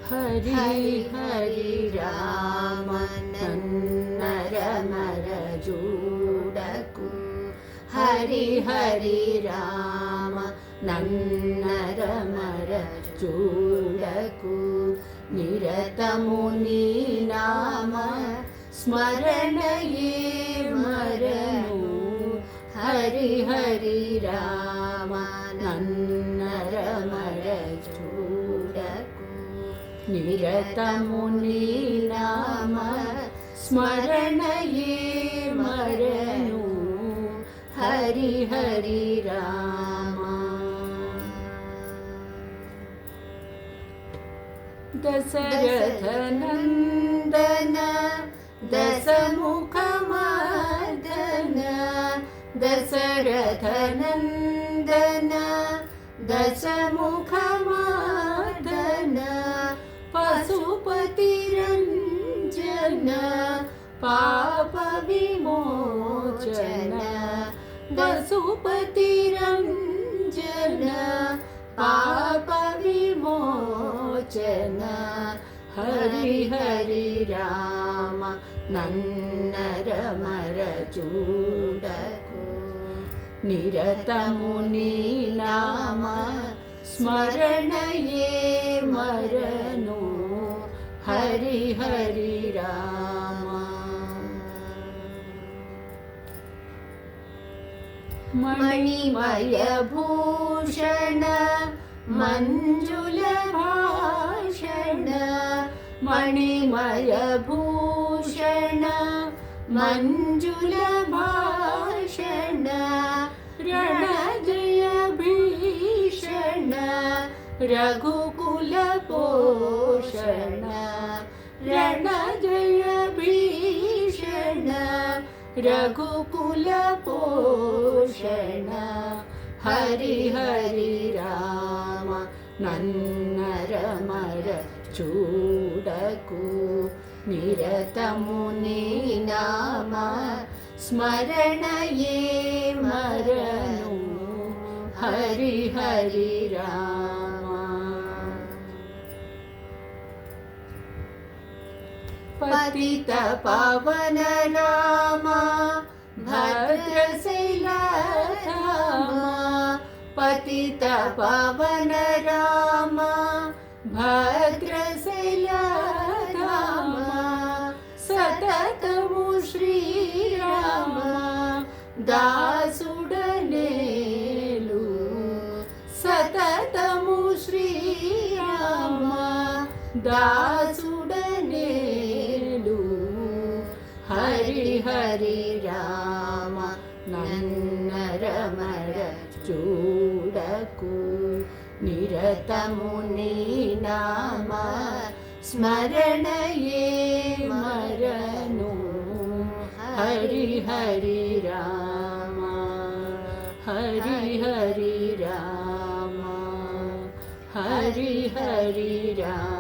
హరి హరి రామ నన్నరమర జూడకు హరి హరి రామ నన్నరమర జూడకు నిరతము నీ నామ స్మరణయే మరను హరి హరి రామ నన్నరమర జూడకు నిరతము నీ నామ స్మరణయే మరను హరి హరి రామ దశరథ నందన దశముఖమర్దన దశరథ నందన దశముఖమర్దన పశుపతి రంజన పాప విమోచన పశుపతి రంజన పాప విమోచన హరి హరి రామ నన్నరమర చూడకు నిరతము నీ నామ స్మరణయే మరను హరి హరి రామ మణిమయ భూషణ మంజుల భాషణ మణిమయ భూషణ మంజుల భాషణ రణజయ భీషణ రఘుకుల పోషణ రణజయ భీషణ రఘుకుల పోషణ హరి హరి రామ నన్నరమర చూడకు నిరతము నీ నామ స్మరణయే మరను హరి హరి రామ పతిత పవన రామ భద్రశైలధామ పతిత పవన రామ భద్రశైలధామ సతతము శ్రీరామ దాసుడనేలు సతతము శ్రీరామ దాసుడనేలు హరి హరి రామ నన్నరమర చూడకు నిరతము నీ నామ స్మరణయే మరను హరి హరి రామ హరి హరి రామ హరి హరి రామ